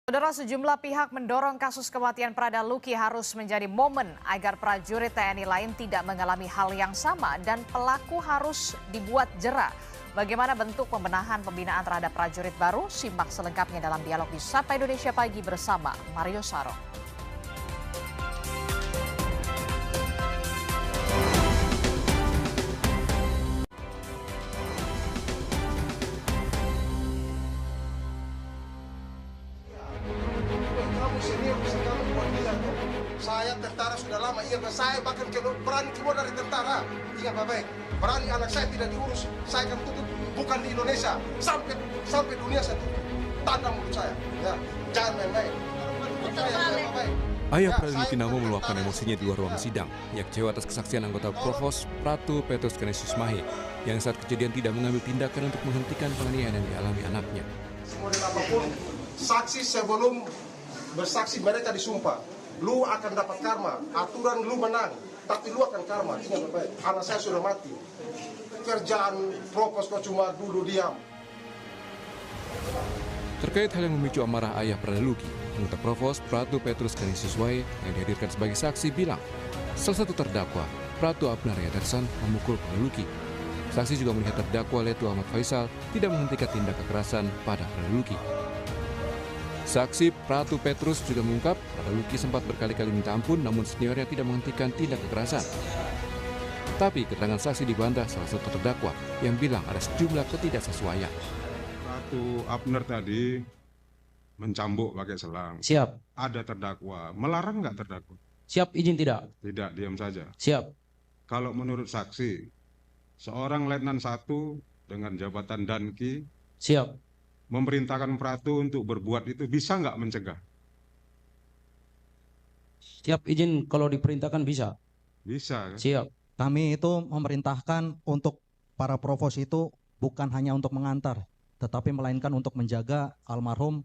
Saudara, sejumlah pihak mendorong kasus kematian Prada Luki harus menjadi momen agar prajurit TNI lain tidak mengalami hal yang sama dan pelaku harus dibuat jera. Bagaimana bentuk pembenahan pembinaan terhadap prajurit baru? Simak selengkapnya dalam dialog di Sapa Indonesia Pagi bersama Mario Saro. Saya tentara sudah lama, ingat saya bahkan berani keluar dari tentara. Ingat baik, berani anak saya tidak diurus, saya akan tutup bukan di Indonesia, sampai dunia saya tutup. Tanda mulut saya, ya, jangan main-main. Ayah Prada Luki Namo meluapkan emosinya di luar ruang sidang. Ia kecewa atas kesaksian anggota Provos Pratu Petrus Canisius Mahe yang saat kejadian tidak mengambil tindakan untuk menghentikan penganiayaan yang dialami anaknya. Semodel apapun, saksi sebelum bersaksi mereka disumpah. Lu akan dapat karma, aturan lu menang, tapi lu akan karma. Ingat baik, anak saya sudah mati. Kerjaan Provos kok cuma duduk diam. Terkait hal yang memicu amarah ayah Prada Luki, anggota Provos Pratu Petrus Canisius Mahe yang dihadirkan sebagai saksi bilang, salah satu terdakwa, Pratu Abner Yadersan, memukul Prada Luki. Saksi juga melihat terdakwa Letu Ahmad Faisal tidak menghentikan tindak kekerasan pada Prada Luki. Saksi Pratu Petrus juga mengungkap Prada Luki sempat berkali-kali minta ampun namun seniornya tidak menghentikan tindak kekerasan. Tapi keterangan saksi dibantah salah satu terdakwa yang bilang ada sejumlah ketidaksesuaian. Pratu Abner tadi mencambuk pakai selang. Siap. Ada terdakwa. Melarang nggak terdakwa? Siap, izin tidak? Tidak, diam saja. Siap. Kalau menurut saksi, seorang Letnan 1 dengan jabatan Danki Siap. memerintahkan Pratu untuk berbuat itu bisa nggak mencegah? Siap, izin kalau diperintahkan bisa. Bisa kan? Siap. Kami itu memerintahkan untuk para provos itu bukan hanya untuk mengantar, tetapi melainkan untuk menjaga almarhum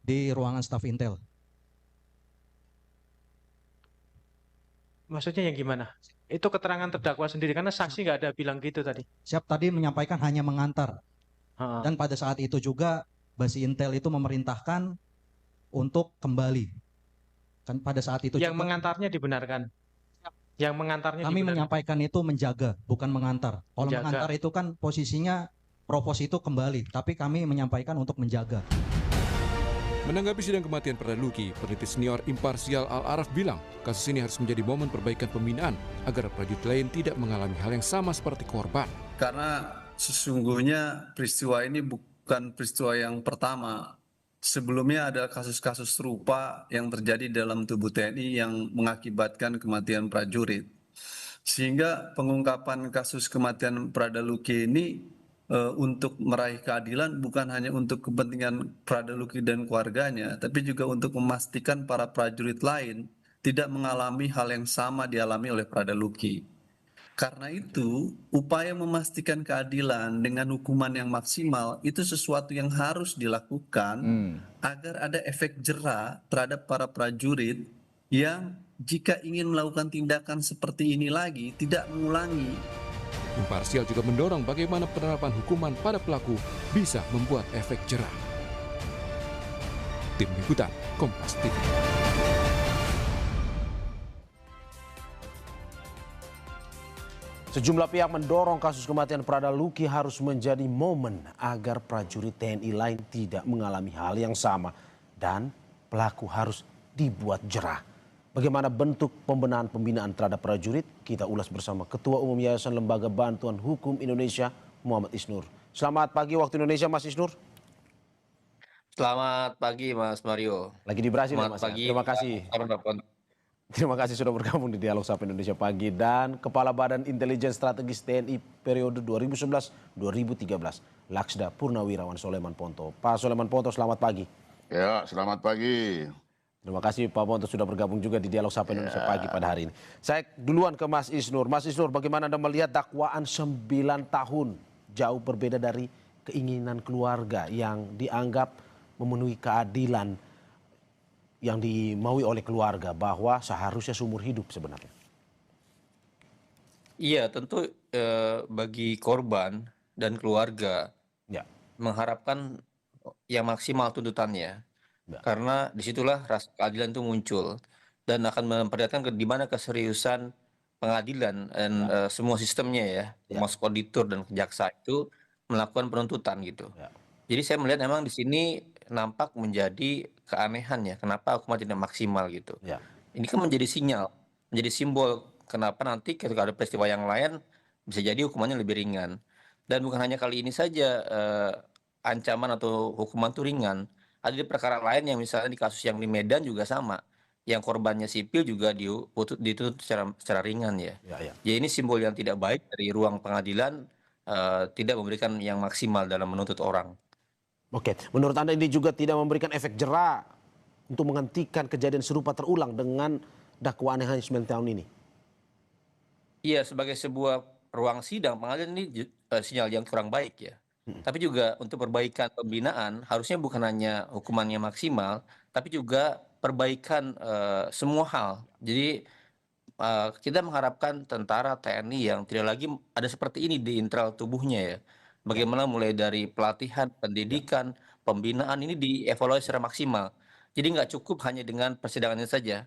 di ruangan staf Intel. Maksudnya yang gimana? Itu keterangan terdakwa sendiri, karena saksi nggak ada bilang gitu tadi. Siap tadi menyampaikan hanya mengantar. Dan pada saat itu juga Basi Intel itu memerintahkan untuk kembali. Kan pada saat itu yang juga, mengantarnya dibenarkan. Yang mengantarnya kami dibenarkan. menyampaikan itu menjaga, bukan mengantar. Kalau Menjaga. mengantar itu kan posisinya provos itu kembali, tapi kami menyampaikan untuk menjaga. Menanggapi sidang kematian Prada Luki, peneliti senior imparsial Al-Araf bilang kasus ini harus menjadi momen perbaikan pembinaan agar prajurit lain tidak mengalami hal yang sama seperti korban. Karena sesungguhnya peristiwa ini bukan peristiwa yang pertama. Sebelumnya ada kasus-kasus serupa yang terjadi dalam tubuh TNI yang mengakibatkan kematian prajurit. Sehingga pengungkapan kasus kematian Prada Luki ini untuk meraih keadilan bukan hanya untuk kepentingan Prada Luki dan keluarganya, tapi juga untuk memastikan para prajurit lain tidak mengalami hal yang sama dialami oleh Prada Luki. Karena itu, upaya memastikan keadilan dengan hukuman yang maksimal itu sesuatu yang harus dilakukan agar ada efek jera terhadap para prajurit yang jika ingin melakukan tindakan seperti ini lagi tidak mengulangi. Imparsial juga mendorong bagaimana penerapan hukuman pada pelaku bisa membuat efek jera. Tim Liputan Kompas TV. Sejumlah pihak mendorong kasus kematian Prada Luki harus menjadi momen agar prajurit TNI lain tidak mengalami hal yang sama dan pelaku harus dibuat jera. Bagaimana bentuk pembenahan pembinaan terhadap prajurit? Kita ulas bersama Ketua Umum Yayasan Lembaga Bantuan Hukum Indonesia, Muhammad Isnur. Selamat pagi waktu Indonesia, Mas Isnur. Selamat pagi, Mas Mario. Lagi di Brasil ya, Selamat Mas? pagi. Terima kasih. Terima kasih sudah bergabung di Dialog Sapa Indonesia Pagi. Dan Kepala Badan Intelijen Strategis TNI periode 2011-2013, Laksda Purnawirawan Soleman Ponto. Pak Soleman Ponto, selamat pagi. Ya, selamat pagi. Terima kasih Pak Ponto sudah bergabung juga di Dialog Sapa Indonesia Pagi pada hari ini. Saya duluan ke Mas Isnur. Mas Isnur, bagaimana Anda melihat dakwaan 9 tahun jauh berbeda dari keinginan keluarga yang dianggap memenuhi keadilan yang dimaui oleh keluarga bahwa seharusnya seumur hidup sebenarnya? Iya, tentu bagi korban dan keluarga Ya. mengharapkan yang maksimal tuntutannya. Ya. Karena disitulah rasa keadilan itu muncul dan akan memperlihatkan di mana keseriusan pengadilan dan semua sistemnya ya, termasuk auditor dan jaksa itu melakukan penuntutan gitu. Ya. Jadi saya melihat memang di sini nampak menjadi keanehan ya, kenapa hukuman tidak maksimal gitu. Ya. Ini kan menjadi sinyal, menjadi simbol kenapa nanti ketika ada peristiwa yang lain bisa jadi hukumannya lebih ringan. Dan bukan hanya kali ini saja ancaman atau hukuman itu ringan. Ada di perkara lain yang misalnya di kasus yang di Medan juga sama. Yang korbannya sipil juga dituntut secara ringan ya. Ya ini simbol yang tidak baik dari ruang pengadilan, tidak memberikan yang maksimal dalam menuntut orang. Oke, menurut Anda ini juga tidak memberikan efek jera untuk menghentikan kejadian serupa terulang dengan dakwaan yang hanya 9 tahun ini? Iya, sebagai sebuah ruang sidang pengadilan ini sinyal yang kurang baik ya. Tapi juga untuk perbaikan pembinaan harusnya bukan hanya hukumannya maksimal, tapi juga perbaikan semua hal. Jadi kita mengharapkan tentara TNI yang tidak lagi ada seperti ini di internal tubuhnya ya. Bagaimana mulai dari pelatihan, pendidikan, pembinaan ini dievaluasi secara maksimal. Jadi nggak cukup hanya dengan persidangannya saja,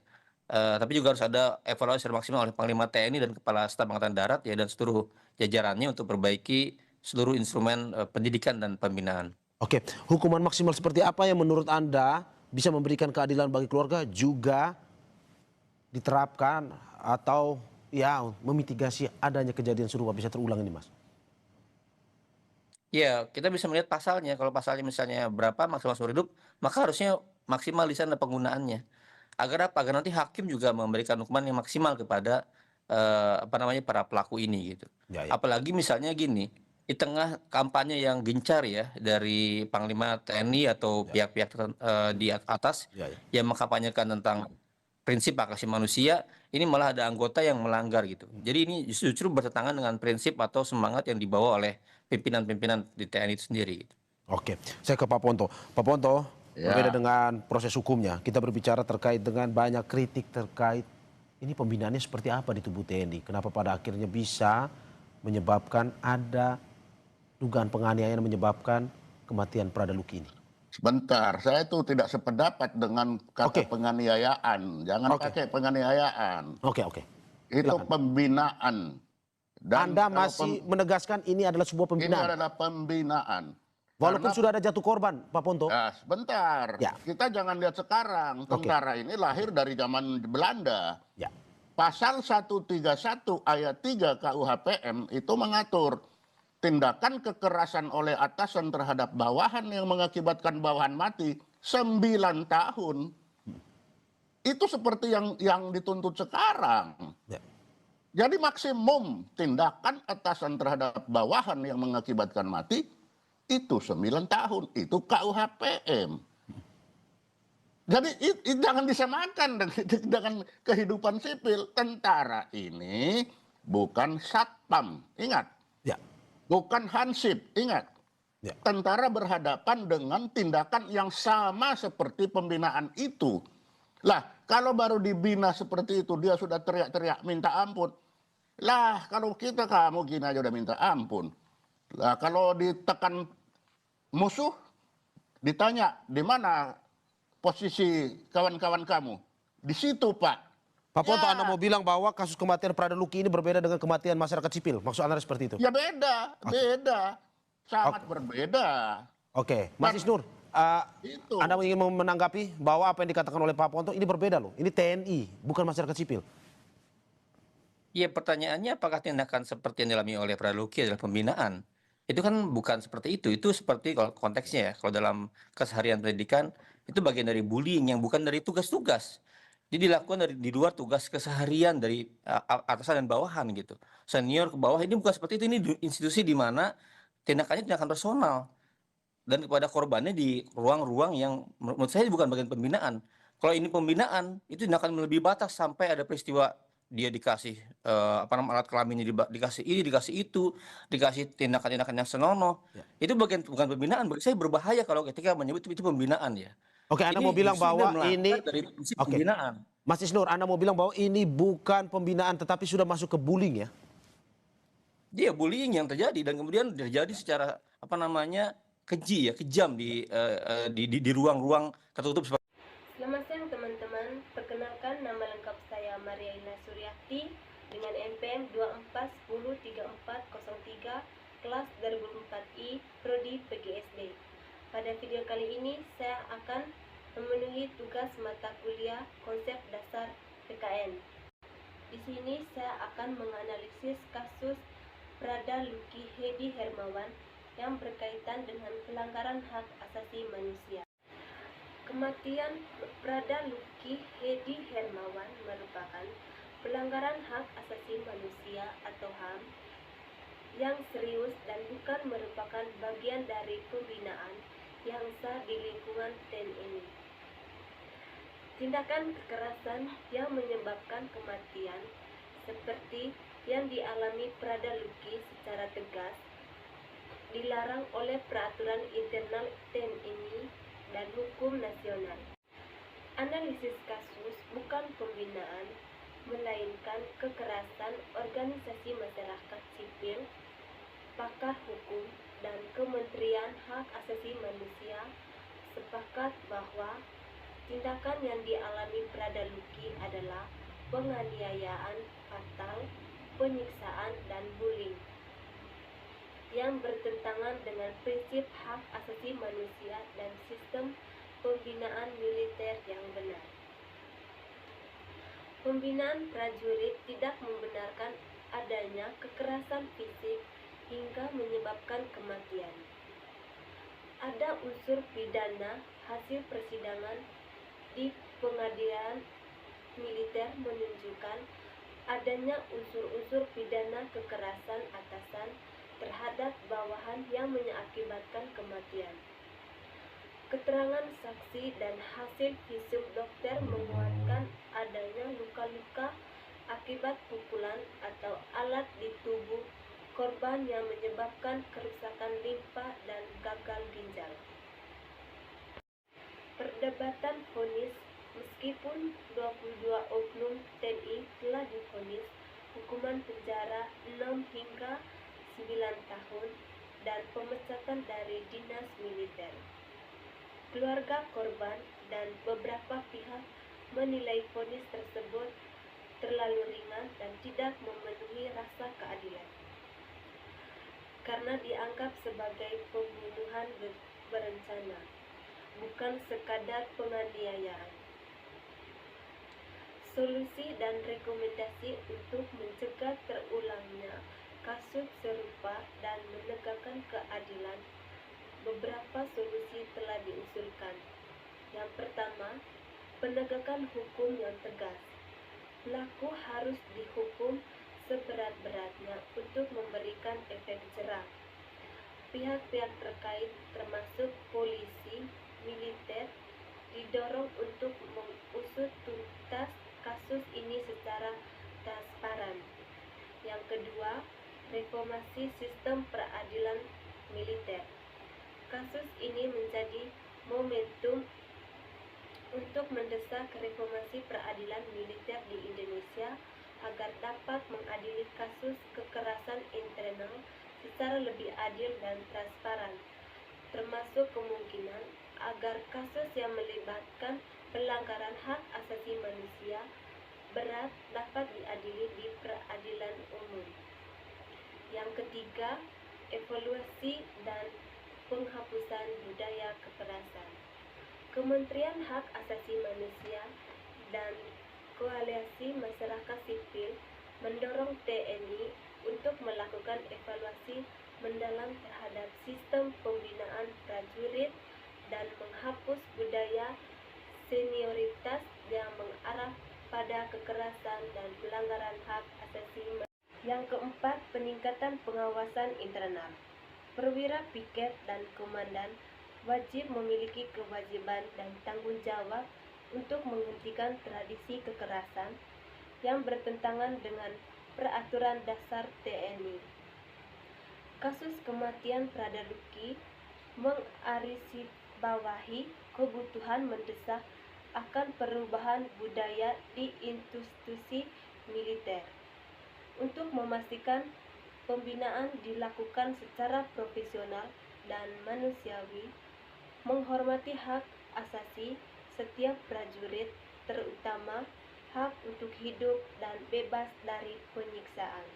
tapi juga harus ada evaluasi secara maksimal oleh Panglima TNI dan Kepala Staf Angkatan Darat ya dan seluruh jajarannya untuk perbaiki seluruh instrumen pendidikan dan pembinaan. Oke, hukuman maksimal seperti apa yang menurut Anda bisa memberikan keadilan bagi keluarga juga diterapkan atau ya memitigasi adanya kejadian serupa bisa terulang ini, Mas? Ya, kita bisa melihat pasalnya. Kalau pasalnya misalnya berapa maksimal seumur hidup, maka harusnya maksimal di sana penggunaannya. Agar apa? Agar nanti hakim juga memberikan hukuman yang maksimal kepada para pelaku ini gitu. Apalagi misalnya gini, di tengah kampanye yang gencar ya dari Panglima TNI atau pihak-pihak di atas yang mengkampanyekan tentang prinsip hak asasi manusia, ini malah ada anggota yang melanggar gitu. Jadi ini justru bertentangan dengan prinsip atau semangat yang dibawa oleh pimpinan-pimpinan di TNI itu sendiri. Gitu. Oke, saya ke Pak Ponto. Pak Ponto, berbeda dengan proses hukumnya, kita berbicara terkait dengan banyak kritik terkait ini pembinaannya seperti apa di tubuh TNI. Kenapa pada akhirnya bisa menyebabkan ada dugaan penganiayaan menyebabkan kematian Prada Luki ini? Sebentar, saya itu tidak sependapat dengan kata penganiayaan. Jangan pakai penganiayaan. Itu pembinaan. Dan Anda masih menegaskan ini adalah sebuah pembinaan? Ini adalah pembinaan. Walaupun sudah ada jatuh korban, Pak Ponto? Ya, sebentar. Kita jangan lihat sekarang. Tentara ini lahir dari zaman Belanda. Pasal 131 ayat 3 KUHPM itu mengatur tindakan kekerasan oleh atasan terhadap bawahan yang mengakibatkan bawahan mati 9 tahun. Itu seperti yang dituntut sekarang. Jadi maksimum tindakan atasan terhadap bawahan yang mengakibatkan mati itu 9 tahun. Itu KUHPM. Jadi jangan disamakan dengan kehidupan sipil. Tentara ini bukan satpam. Ingat. Bukan hansip, ingat. Tentara berhadapan dengan tindakan yang sama seperti pembinaan itu. Lah, kalau baru dibina seperti itu, dia sudah teriak-teriak minta ampun. Lah, kalau kamu gini aja udah minta ampun. Lah, kalau ditekan musuh, ditanya, di mana posisi kawan-kawan kamu? Di situ, Pak. Pak Ponto, Anda mau bilang bahwa kasus kematian Prada Luki ini berbeda dengan kematian masyarakat sipil? Maksud Anda seperti itu? Ya beda. Sangat berbeda. Oke, Mas Isnur, Anda ingin menanggapi bahwa apa yang dikatakan oleh Pak Ponto ini berbeda loh. Ini TNI, bukan masyarakat sipil. Iya, pertanyaannya apakah tindakan seperti yang dialami oleh Prada Luki adalah pembinaan? Itu kan bukan seperti itu. Itu seperti kalau konteksnya ya, kalau dalam keseharian pendidikan itu bagian dari bullying yang bukan dari tugas-tugas. Jadi dilakukan di luar tugas keseharian dari atasan dan bawahan gitu. Senior ke bawah ini bukan seperti itu. Ini institusi di mana tindakannya tindakan personal. Dan kepada korbannya di ruang-ruang yang menurut saya bukan bagian pembinaan. Kalau ini pembinaan, itu tindakan melebihi batas sampai ada peristiwa dia dikasih alat kelaminnya dikasih ini, dikasih itu, dikasih tindakan-tindakan yang senonoh. Itu bukan pembinaan. Bagi saya berbahaya kalau ketika menyebut itu pembinaan ya. Oke, Anda mau bilang bahwa ini pembinaan. Mas Isnur, Anda mau bilang bahwa ini bukan pembinaan tetapi sudah masuk ke bullying ya? Dia bullying yang terjadi dan kemudian terjadi secara keji ya, kejam di ruang-ruang tertutup. Selamat siang teman-teman, perkenalkan nama lengkap saya Maria Ina Suryati dengan NPM 24103403 kelas 2004I Prodi PGSD. Pada video kali ini saya akan memenuhi tugas mata kuliah konsep dasar PKN. Di sini saya akan menganalisis kasus Prada Luki Hedi Hermawan yang berkaitan dengan pelanggaran hak asasi manusia. Kematian Prada Luki Hedi Hermawan merupakan pelanggaran hak asasi manusia atau HAM yang serius dan bukan merupakan bagian dari pembinaan yang sah di lingkungan TNI. Tindakan kekerasan yang menyebabkan kematian seperti yang dialami Prada Luki secara tegas dilarang oleh peraturan internal TNI dan hukum nasional. Analisis kasus bukan pembinaan, melainkan kekerasan organisasi masyarakat sipil, pakar hukum, dan Kementerian Hak Asasi Manusia sepakat bahwa tindakan yang dialami Prada Luki adalah penganiayaan fatal, penyiksaan, dan bullying yang bertentangan dengan prinsip hak asasi manusia dan sistem pembinaan militer yang benar. Pembinaan prajurit tidak membenarkan adanya kekerasan fisik hingga menyebabkan kematian. Ada unsur pidana hasil persidangan di pengadilan militer menunjukkan adanya unsur-unsur pidana kekerasan atasan terhadap bawahan yang mengakibatkan kematian. Keterangan saksi dan hasil visum dokter menguatkan adanya luka-luka akibat pukulan atau alat di tubuh korban yang menyebabkan kerusakan limpa dan gagal ginjal. Perdebatan vonis, meskipun 22 oknum TNI telah divonis hukuman penjara 6 hingga 9 tahun dan pemecatan dari dinas militer. Keluarga korban dan beberapa pihak menilai vonis tersebut terlalu ringan dan tidak memenuhi rasa keadilan karena dianggap sebagai pembunuhan berencana, bukan sekadar penganiayaan. Solusi dan rekomendasi untuk mencegah terulangnya kasus serupa dan menegakkan keadilan, beberapa solusi telah diusulkan. Yang pertama, penegakan hukum yang tegas. Pelaku harus dihukum seberat-beratnya untuk memberikan efek jera. Pihak-pihak terkait termasuk polisi, militer didorong untuk mengusut tuntas kasus ini secara transparan. Yang kedua, reformasi sistem peradilan militer. Kasus ini menjadi momentum untuk mendesak reformasi peradilan militer di Indonesia agar dapat mengadili kasus kekerasan internal secara lebih adil dan transparan, termasuk kemungkinan agar kasus yang melibatkan pelanggaran hak asasi manusia berat dapat diadili di peradilan umum. Yang ketiga, evaluasi dan penghapusan budaya kekerasan. Kementerian Hak Asasi Manusia dan Koalisi Masyarakat Sipil mendorong TNI untuk melakukan evaluasi mendalam terhadap sistem pembinaan prajurit dan menghapus budaya senioritas yang mengarah pada kekerasan dan pelanggaran hak asasi manusia. Yang keempat, peningkatan pengawasan internal. Perwira piket dan komandan wajib memiliki kewajiban dan tanggung jawab untuk menghentikan tradisi kekerasan yang bertentangan dengan peraturan dasar TNI. Kasus kematian Prada Luki menggarisbawahi kebutuhan mendesak akan perubahan budaya di institusi militer untuk memastikan pembinaan dilakukan secara profesional dan manusiawi, menghormati hak asasi setiap prajurit, terutama hak untuk hidup dan bebas dari penyiksaan.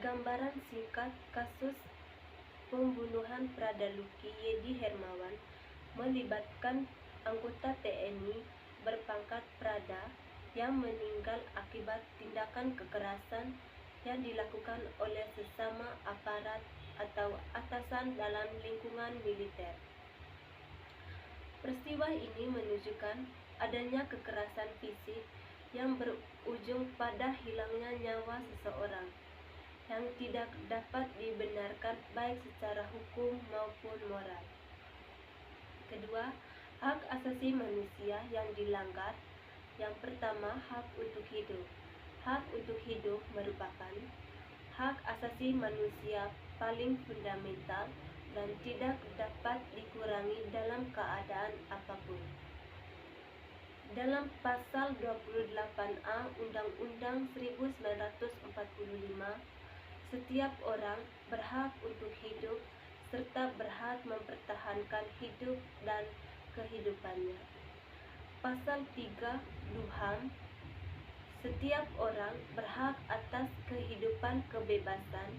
Gambaran singkat kasus pembunuhan Prada Luki Yedi Hermawan melibatkan anggota TNI berpangkat Prada yang meninggal akibat tindakan kekerasan yang dilakukan oleh sesama aparat atau atasan dalam lingkungan militer. Peristiwa ini menunjukkan adanya kekerasan fisik yang berujung pada hilangnya nyawa seseorang yang tidak dapat dibenarkan baik secara hukum maupun moral. Kedua, hak asasi manusia yang dilanggar. Yang pertama, hak untuk hidup. Hak untuk hidup merupakan hak asasi manusia paling fundamental dan tidak dapat dikurangi dalam keadaan apapun. Dalam pasal 28A Undang-Undang 1945, setiap orang berhak untuk hidup serta berhak mempertahankan hidup dan kehidupannya. Pasal 3 DUHAM, setiap orang berhak atas kehidupan, kebebasan,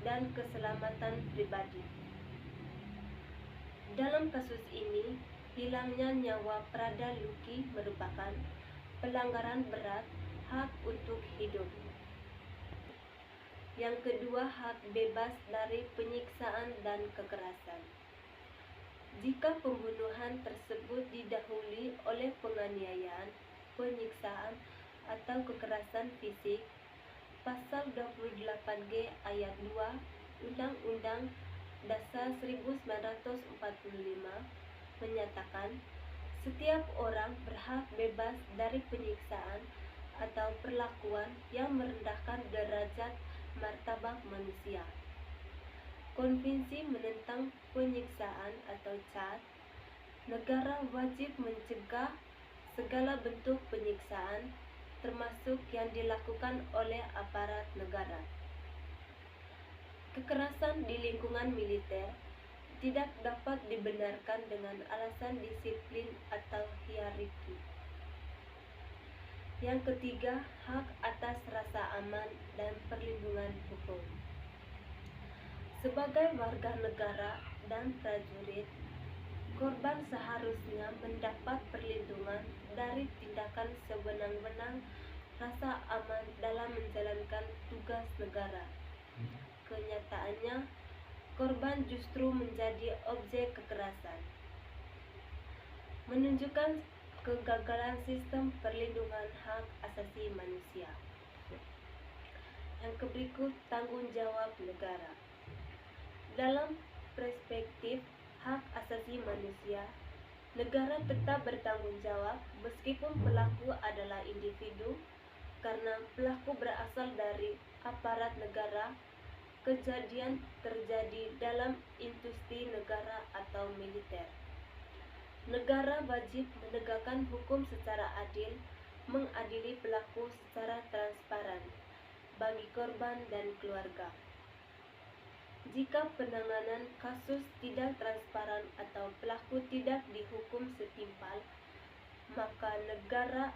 dan keselamatan pribadi. Dalam kasus ini, hilangnya nyawa Prada Luki merupakan pelanggaran berat hak untuk hidup. Yang kedua, hak bebas dari penyiksaan dan kekerasan. Jika pembunuhan tersebut didahului oleh penganiayaan, penyiksaan, atau kekerasan fisik, Pasal 28G ayat 2 Undang-Undang Dasar 1945 menyatakan setiap orang berhak bebas dari penyiksaan atau perlakuan yang merendahkan derajat martabat manusia. Konvensi menentang penyiksaan atau CAT, negara wajib mencegah segala bentuk penyiksaan termasuk yang dilakukan oleh aparat negara. Kekerasan di lingkungan militer tidak dapat dibenarkan dengan alasan disiplin atau hierarki. Yang ketiga, hak atas rasa aman dan perlindungan hukum. Sebagai warga negara dan prajurit, korban seharusnya mendapat perlindungan dari tindakan sewenang-wenang rasa aman dalam menjalankan tugas negara. Kenyataannya, korban justru menjadi objek kekerasan, menunjukkan kegagalan sistem perlindungan hak asasi manusia. Yang berikut, tanggung jawab negara. Dalam perspektif hak asasi manusia, negara tetap bertanggung jawab meskipun pelaku adalah individu, karena pelaku berasal dari aparat negara. Kejadian terjadi dalam institusi negara atau militer. Negara wajib menegakkan hukum secara adil, mengadili pelaku secara transparan bagi korban dan keluarga. Jika penanganan kasus tidak transparan atau pelaku tidak dihukum setimpal, maka negara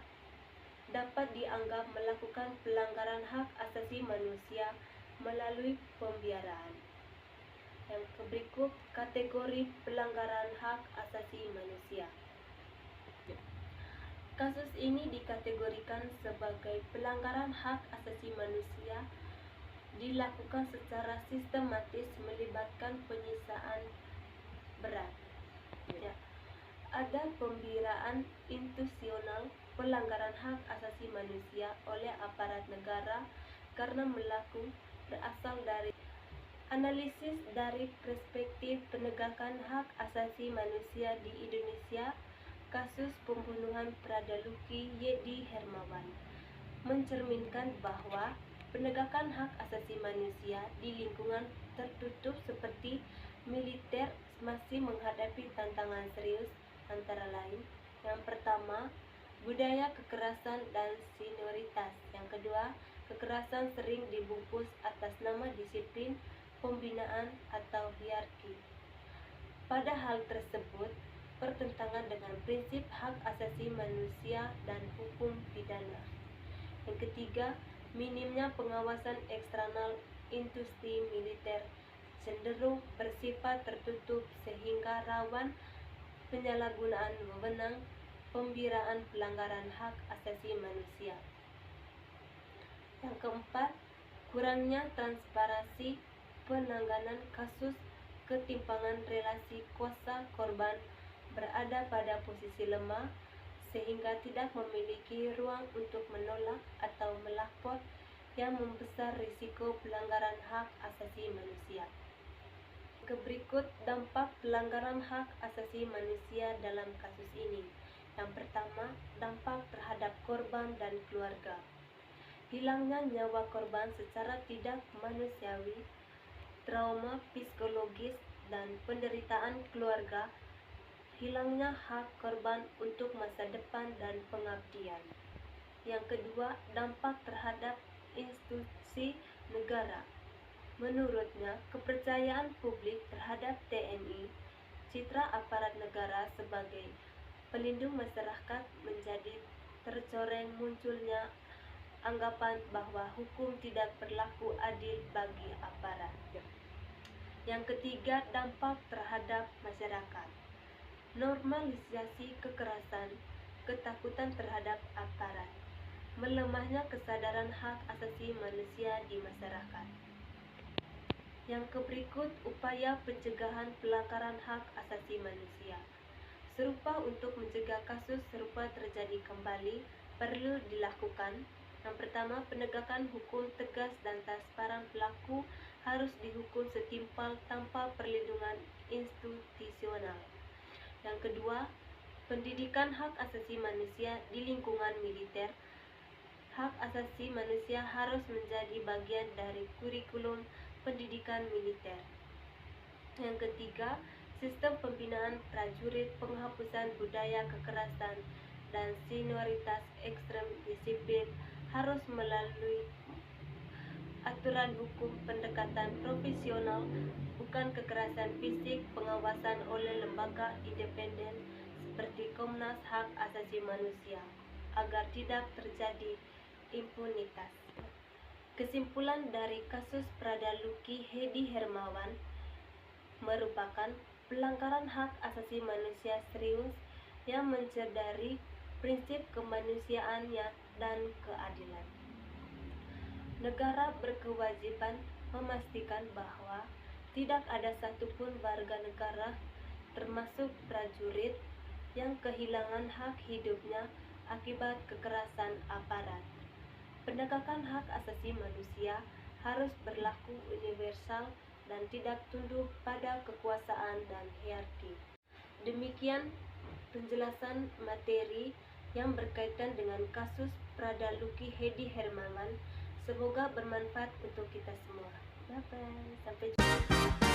dapat dianggap melakukan pelanggaran hak asasi manusia melalui pembiaraan. Yang berikut, kategori pelanggaran hak asasi manusia. Kasus ini dikategorikan sebagai pelanggaran hak asasi manusia dilakukan secara sistematis melibatkan penyiksaan berat. Ya. Ada pembiraan institusional pelanggaran hak asasi manusia oleh aparat negara karena berasal dari analisis dari perspektif penegakan hak asasi manusia di Indonesia. Kasus pembunuhan Prada Luki Yedi Hermawan mencerminkan bahwa penegakan hak asasi manusia di lingkungan tertutup seperti militer masih menghadapi tantangan serius, antara lain: yang pertama, budaya kekerasan dan senioritas; yang kedua, kekerasan sering dibungkus atas nama disiplin pembinaan atau hierarki. Pada hal tersebut, bertentangan dengan prinsip hak asasi manusia dan hukum pidana. Yang ketiga, minimnya pengawasan eksternal industri militer cenderung bersifat tertutup sehingga rawan penyalahgunaan wewenang pembiraan pelanggaran hak asasi manusia. Yang keempat, kurangnya transparansi penanganan kasus ketimpangan relasi kuasa korban berada pada posisi lemah sehingga tidak memiliki ruang untuk menolak atau melapor yang membesar risiko pelanggaran hak asasi manusia. Berikut dampak pelanggaran hak asasi manusia dalam kasus ini. Yang pertama, dampak terhadap korban dan keluarga. Hilangnya nyawa korban secara tidak manusiawi, trauma psikologis dan penderitaan keluarga, hilangnya hak korban untuk masa depan dan pengabdian. Yang kedua, dampak terhadap institusi negara. Menurutnya, kepercayaan publik terhadap TNI, citra aparat negara sebagai pelindung masyarakat menjadi tercoreng munculnya anggapan bahwa hukum tidak berlaku adil bagi aparat. Yang ketiga, dampak terhadap masyarakat. Normalisasi kekerasan, ketakutan terhadap aparat, melemahnya kesadaran hak asasi manusia di masyarakat. Yang berikut, upaya pencegahan pelanggaran hak asasi manusia. Serupa untuk mencegah kasus serupa terjadi kembali perlu dilakukan. Yang pertama, penegakan hukum tegas dan transparan pelaku harus dihukum setimpal tanpa perlindungan institusional. Yang kedua, pendidikan hak asasi manusia di lingkungan militer. Hak asasi manusia harus menjadi bagian dari kurikulum pendidikan militer. Yang ketiga, sistem pembinaan prajurit, penghapusan budaya kekerasan dan senioritas ekstrem disiplin harus melalui aturan hukum pendekatan profesional, bukan kekerasan fisik, pengawasan oleh lembaga independen seperti Komnas Hak Asasi Manusia agar tidak terjadi impunitas. Kesimpulan dari kasus Prada Luki Hedi Hermawan merupakan pelanggaran hak asasi manusia serius yang mencederai prinsip kemanusiaan dan keadilan. Negara berkewajiban memastikan bahwa tidak ada satupun warga negara, termasuk prajurit, yang kehilangan hak hidupnya akibat kekerasan aparat. Penegakan hak asasi manusia harus berlaku universal dan tidak tunduk pada kekuasaan dan hierarki. Demikian penjelasan materi yang berkaitan dengan kasus Prada Luki Hedi Hermawan. Semoga bermanfaat untuk kita semua. Bye-bye. Sampai jumpa.